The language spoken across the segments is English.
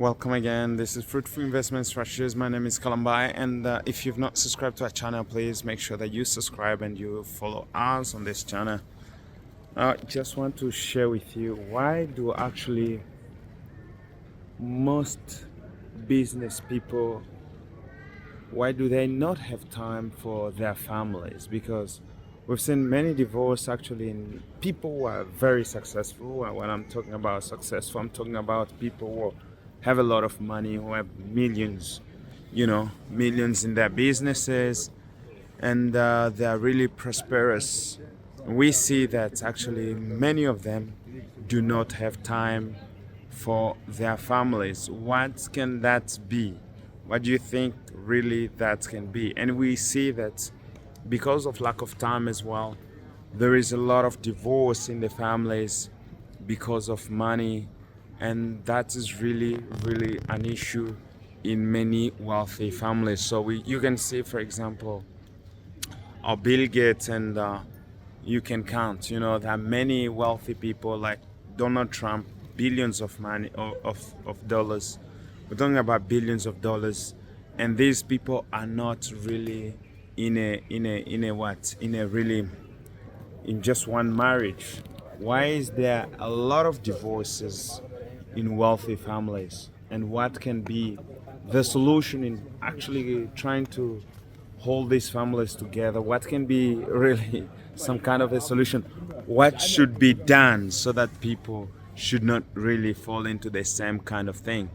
welcome again. This is Fruitful Investment Strategies. My name is Kalambai, and if you've not subscribed to our channel, please make sure that you subscribe and you follow us on this channel. I just want to share with you, why do actually most business people, why do they not have time for their families? Because we've seen many divorce actually in people who are very successful. And when I'm talking about successful, I'm talking about people who have a lot of money, who have millions, millions in their businesses, and they are really prosperous. We see that actually many of them do not have time for their families. What can that be? What do you think really that can be? And we see that because of lack of time as well, there is a lot of divorce in the families because of money, and that is really an issue in many wealthy families. So you can see, for example, Bill Gates, and you can count, there are many wealthy people like Donald Trump, billions of money of dollars. We're talking about billions of dollars, and these people are not really in just one marriage. Why is there a lot of divorces in wealthy families? And what can be the solution in actually trying to hold these families together? What can be really some kind of a solution? What should be done so that people should not really fall into the same kind of thing?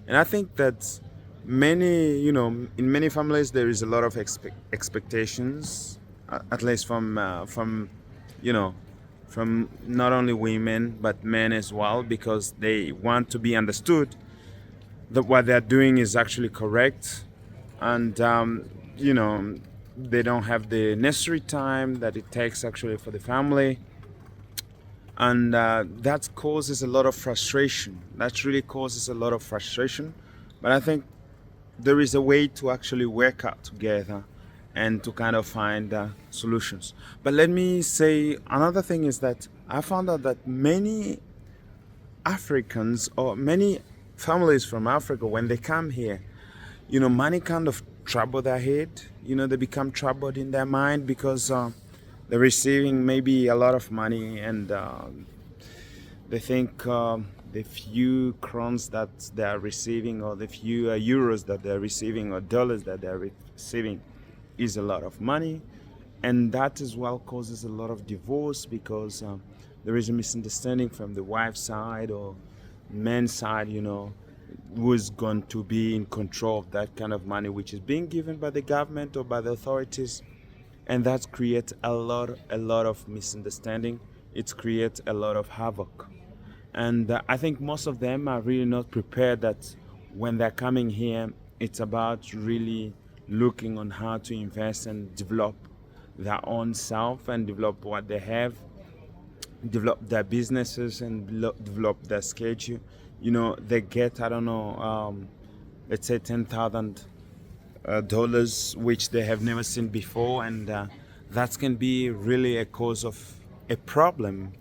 And I think that in many families there is a lot of expectations, at least from not only women but men as well, because they want to be understood that what they're doing is actually correct, and they don't have the necessary time that it takes actually for the family, and that causes a lot of frustration. That really causes a lot of frustration. But I think there is a way to actually work out together and to kind of find solutions. But let me say another thing is that I found out that many Africans, or many families from Africa, when they come here, money kind of trouble their head. They become troubled in their mind because they're receiving maybe a lot of money, and they think the few crowns that they are receiving, or the few euros that they're receiving, or dollars that they're receiving, is a lot of money. And that as well causes a lot of divorce, because there is a misunderstanding from the wife's side or man's side, who is going to be in control of that kind of money which is being given by the government or by the authorities. And that creates a lot of misunderstanding. It creates a lot of havoc. And I think most of them are really not prepared that when they're coming here, it's about really looking on how to invest and develop their own self, and develop what they have, develop their businesses, and develop their schedule. They get, I don't know, let's say $10,000, which they have never seen before, and that can be really a cause of a problem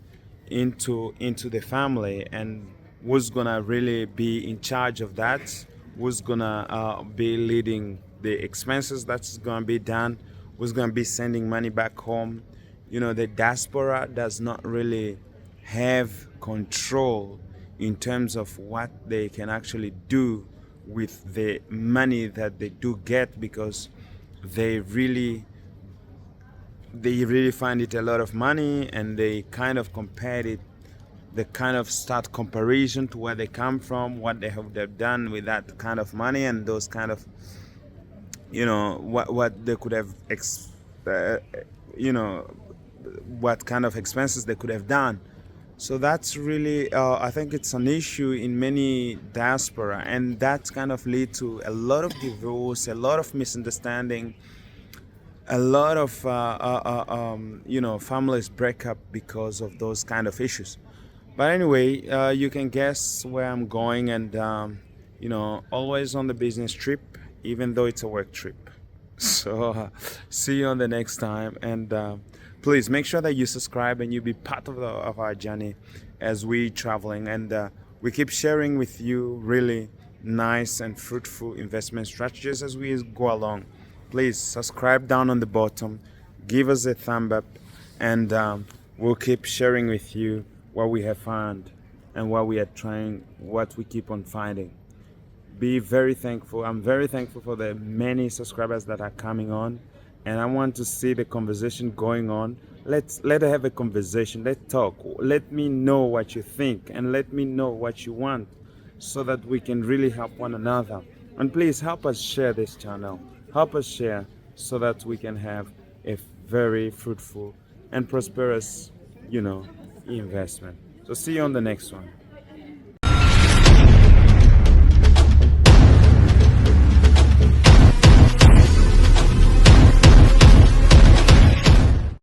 into the family. And who's gonna really be in charge of that? Who's gonna be leading the expenses that's gonna be done? Who's gonna be sending money back home? The diaspora does not really have control in terms of what they can actually do with the money that they do get, because they really find it a lot of money, and they kind of compare it. They kind of start comparison to where they come from, what they've done with that kind of money, and those kind of what they could have what kind of expenses they could have done. So that's really I think it's an issue in many diaspora, and that kind of lead to a lot of divorce, a lot of misunderstanding, a lot of families break up because of those kind of issues. But anyway, you can guess where I'm going, and always on the business trip, even though it's a work trip. So see you on the next time, and please make sure that you subscribe and you be part of our journey as we traveling, and we keep sharing with you really nice and fruitful investment strategies as we go along. Please subscribe down on the bottom, give us a thumb up, and we'll keep sharing with you what we have found and what we are trying, what we keep on finding. Be very thankful. I'm very thankful for the many subscribers that are coming on, and I want to see the conversation going on. Let us have a conversation. Let's talk. Let me know what you think, and let me know what you want, so that we can really help one another. And please help us share this channel. Help us share so that we can have a very fruitful and prosperous, investment. So see you on the next one.